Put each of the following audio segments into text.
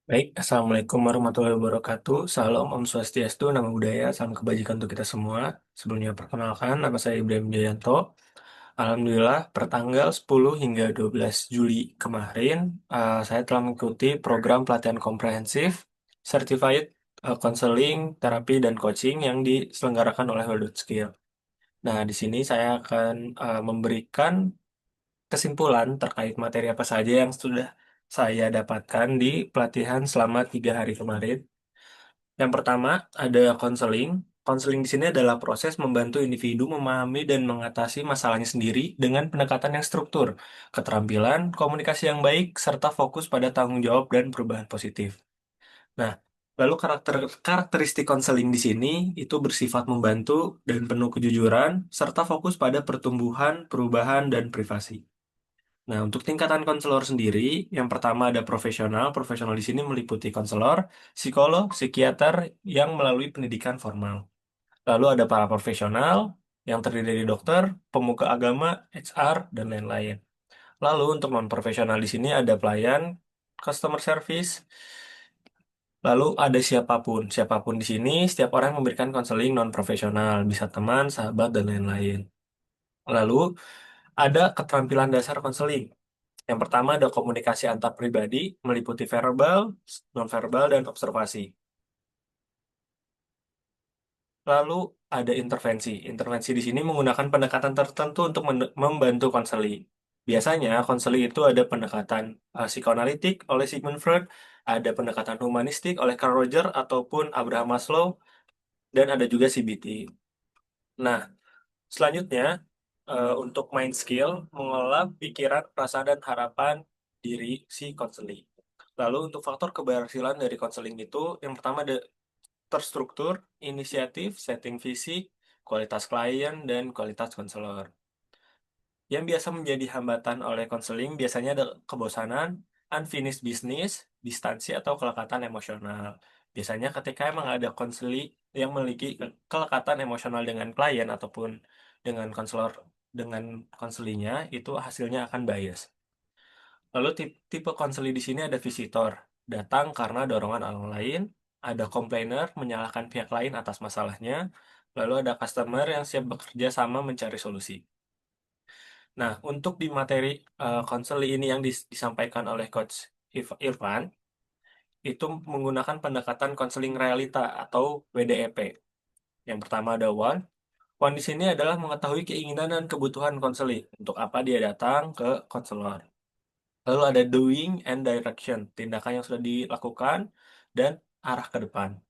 Baik, Assalamualaikum warahmatullahi wabarakatuh. Salam, Om Swastiastu, Namo Buddhaya, salam kebajikan untuk kita semua. Sebelumnya perkenalkan, nama saya Ibrahim Jayanto. Alhamdulillah, pertanggal 10 hingga 12 Juli kemarin, saya telah mengikuti program pelatihan komprehensif, Certified Counseling, Terapi, dan Coaching yang diselenggarakan oleh World Skill. Nah, di sini saya akan memberikan kesimpulan terkait materi apa saja yang sudah saya dapatkan di pelatihan selama 3 hari kemarin. Yang pertama ada konseling. Konseling di sini adalah proses membantu individu memahami dan mengatasi masalahnya sendiri dengan pendekatan yang struktur, keterampilan, komunikasi yang baik, serta fokus pada tanggung jawab dan perubahan positif. Nah, lalu karakteristik konseling di sini itu bersifat membantu dan penuh kejujuran, serta fokus pada pertumbuhan, perubahan, dan privasi. Nah, untuk tingkatan konselor sendiri, yang pertama ada profesional. Profesional di sini meliputi konselor, psikolog, psikiater yang melalui pendidikan formal. Lalu ada para profesional yang terdiri dari dokter, pemuka agama, HR, dan lain-lain. Lalu untuk non-profesional di sini ada pelayan, customer service, lalu ada siapapun. Siapapun di sini, setiap orang memberikan konseling non-profesional, bisa teman, sahabat, dan lain-lain. Lalu ada keterampilan dasar konseling. Yang pertama ada komunikasi antar pribadi, meliputi verbal, nonverbal, dan observasi. Lalu ada intervensi. Intervensi di sini menggunakan pendekatan tertentu untuk membantu konseli. Biasanya konseli itu ada pendekatan psikoanalitik oleh Sigmund Freud, ada pendekatan humanistik oleh Carl Roger ataupun Abraham Maslow, dan ada juga CBT. Nah, selanjutnya untuk mind skill, mengelola pikiran, perasaan, dan harapan diri si konseli. Lalu untuk faktor keberhasilan dari konseling itu, yang pertama ada terstruktur, inisiatif, setting visi, kualitas klien, dan kualitas konselor. Yang biasa menjadi hambatan oleh konseling biasanya ada kebosanan, unfinished business, distansi, atau kelekatan emosional. Biasanya ketika emang ada konseli yang memiliki kelekatan emosional dengan klien ataupun dengan konselor dengan konselinya, itu hasilnya akan bias. Lalu tipe konseli di sini ada visitor, datang karena dorongan orang lain, ada complainer, menyalahkan pihak lain atas masalahnya, lalu ada customer yang siap bekerja sama mencari solusi. Nah, untuk di materi konseli ini yang disampaikan oleh Coach Irfan, itu menggunakan pendekatan konseling realita atau WDEP. Yang pertama ada one. One di sini adalah mengetahui keinginan dan kebutuhan konseli. Untuk apa dia datang ke konselor. Lalu ada doing and direction, tindakan yang sudah dilakukan dan arah ke depan.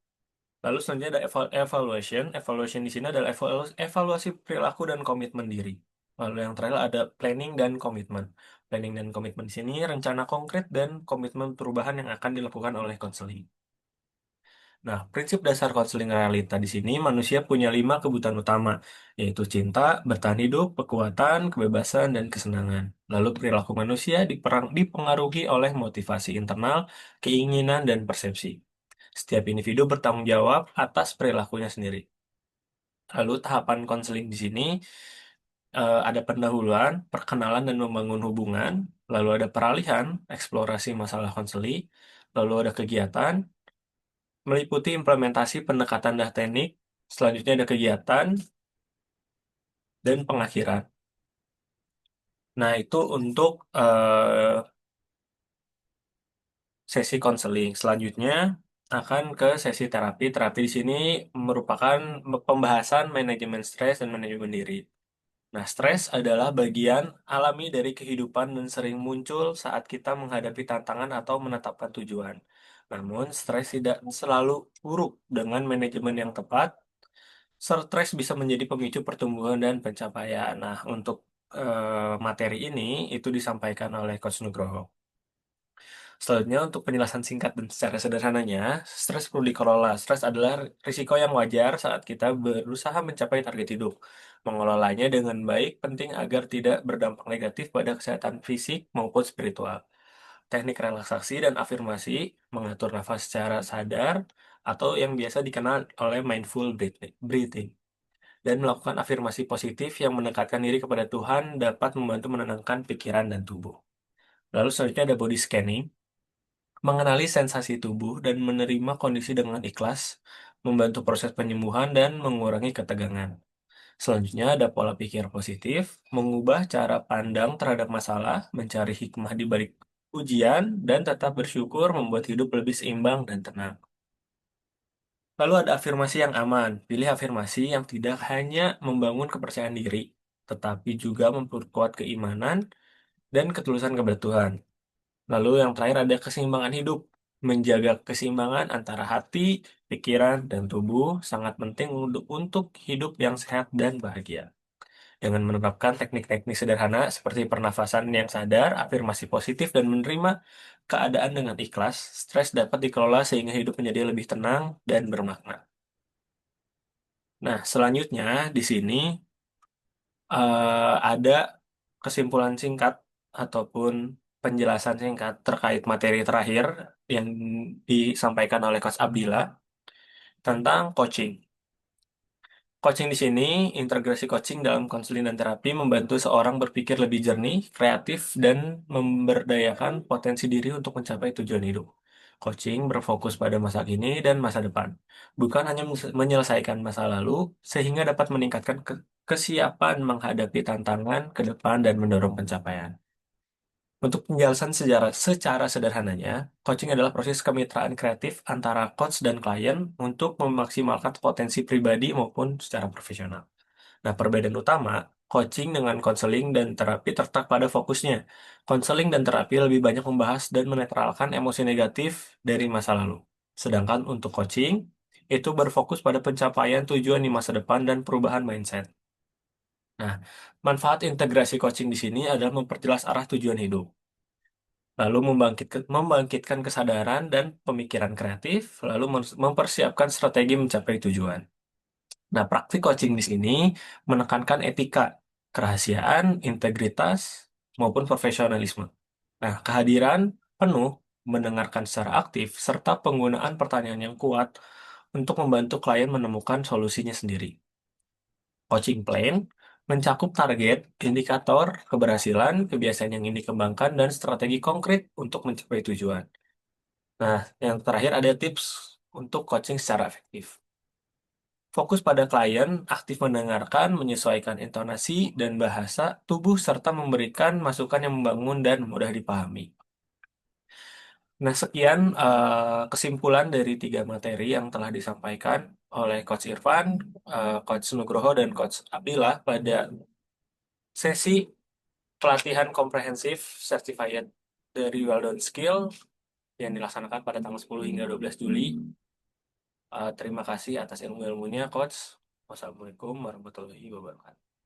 Lalu selanjutnya ada evaluation. Evaluation di sini adalah evaluasi perilaku dan komitmen diri. Lalu yang terakhir ada planning dan komitmen. Planning dan komitmen di sini rencana konkret dan komitmen perubahan yang akan dilakukan oleh konseling. Nah, prinsip dasar konseling realita di sini manusia punya 5 kebutuhan utama, yaitu cinta, bertahan hidup, kekuatan, kebebasan, dan kesenangan. Lalu perilaku manusia dipengaruhi oleh motivasi internal, keinginan, dan persepsi. Setiap individu bertanggung jawab atas perilakunya sendiri. Lalu tahapan konseling di sini ada pendahuluan, perkenalan dan membangun hubungan, lalu ada peralihan, eksplorasi masalah konseli, lalu ada kegiatan, meliputi implementasi pendekatan dan teknik, selanjutnya ada kegiatan dan pengakhiran. Nah, itu untuk sesi konseling. Selanjutnya akan ke sesi terapi. Terapi di sini merupakan pembahasan manajemen stres dan manajemen diri. Nah, stres adalah bagian alami dari kehidupan dan sering muncul saat kita menghadapi tantangan atau menetapkan tujuan. Namun, stres tidak selalu buruk. Dengan manajemen yang tepat, stres bisa menjadi pemicu pertumbuhan dan pencapaian. Nah, untuk materi ini itu disampaikan oleh Coach Nugroho. Selanjutnya, untuk penjelasan singkat dan secara sederhananya, stres perlu dikelola. Stres adalah risiko yang wajar saat kita berusaha mencapai target hidup. Mengelolanya dengan baik penting agar tidak berdampak negatif pada kesehatan fisik maupun spiritual. Teknik relaksasi dan afirmasi, mengatur nafas secara sadar, atau yang biasa dikenal oleh mindful breathing. Dan melakukan afirmasi positif yang mendekatkan diri kepada Tuhan dapat membantu menenangkan pikiran dan tubuh. Lalu selanjutnya ada body scanning. Mengenali sensasi tubuh dan menerima kondisi dengan ikhlas, membantu proses penyembuhan dan mengurangi ketegangan. Selanjutnya ada pola pikir positif, mengubah cara pandang terhadap masalah, mencari hikmah di balik ujian, dan tetap bersyukur membuat hidup lebih seimbang dan tenang. Lalu ada afirmasi yang aman. Pilih afirmasi yang tidak hanya membangun kepercayaan diri, tetapi juga memperkuat keimanan dan ketulusan kebertuhan. Lalu yang terakhir ada keseimbangan hidup. Menjaga keseimbangan antara hati, pikiran, dan tubuh sangat penting untuk hidup yang sehat dan bahagia. Dengan menerapkan teknik-teknik sederhana seperti pernafasan yang sadar, afirmasi positif, dan menerima keadaan dengan ikhlas, stres dapat dikelola sehingga hidup menjadi lebih tenang dan bermakna. Nah, selanjutnya di sini ada kesimpulan singkat ataupun penjelasan singkat terkait materi terakhir yang disampaikan oleh Coach Abdillah tentang coaching. Coaching di sini, integrasi coaching dalam konseling dan terapi membantu seorang berpikir lebih jernih, kreatif, dan memberdayakan potensi diri untuk mencapai tujuan hidup. Coaching berfokus pada masa kini dan masa depan, bukan hanya menyelesaikan masa lalu, sehingga dapat meningkatkan kesiapan menghadapi tantangan ke depan dan mendorong pencapaian. Untuk penjelasan secara sederhananya, coaching adalah proses kemitraan kreatif antara coach dan klien untuk memaksimalkan potensi pribadi maupun secara profesional. Nah, perbedaan utama, coaching dengan konseling dan terapi terletak pada fokusnya. Konseling dan terapi lebih banyak membahas dan menetralkan emosi negatif dari masa lalu. Sedangkan untuk coaching, itu berfokus pada pencapaian tujuan di masa depan dan perubahan mindset. Nah, manfaat integrasi coaching di sini adalah memperjelas arah tujuan hidup, lalu membangkitkan kesadaran dan pemikiran kreatif, lalu mempersiapkan strategi mencapai tujuan. Nah, praktik coaching di sini menekankan etika, kerahasiaan, integritas, maupun profesionalisme. Nah, kehadiran penuh, mendengarkan secara aktif, serta penggunaan pertanyaan yang kuat untuk membantu klien menemukan solusinya sendiri. Coaching plan mencakup target, indikator, keberhasilan, kebiasaan yang ingin dikembangkan, dan strategi konkret untuk mencapai tujuan. Nah, yang terakhir ada tips untuk coaching secara efektif. Fokus pada klien, aktif mendengarkan, menyesuaikan intonasi dan bahasa tubuh, serta memberikan masukan yang membangun dan mudah dipahami. Nah, sekian kesimpulan dari tiga materi yang telah disampaikan oleh Coach Irfan, Coach Nugroho, dan Coach Abdillah pada sesi pelatihan komprehensif certified dari Weldon Skill yang dilaksanakan pada tanggal 10 hingga 12 Juli. Terima kasih atas ilmu-ilmunya, Coach. Wassalamualaikum warahmatullahi wabarakatuh.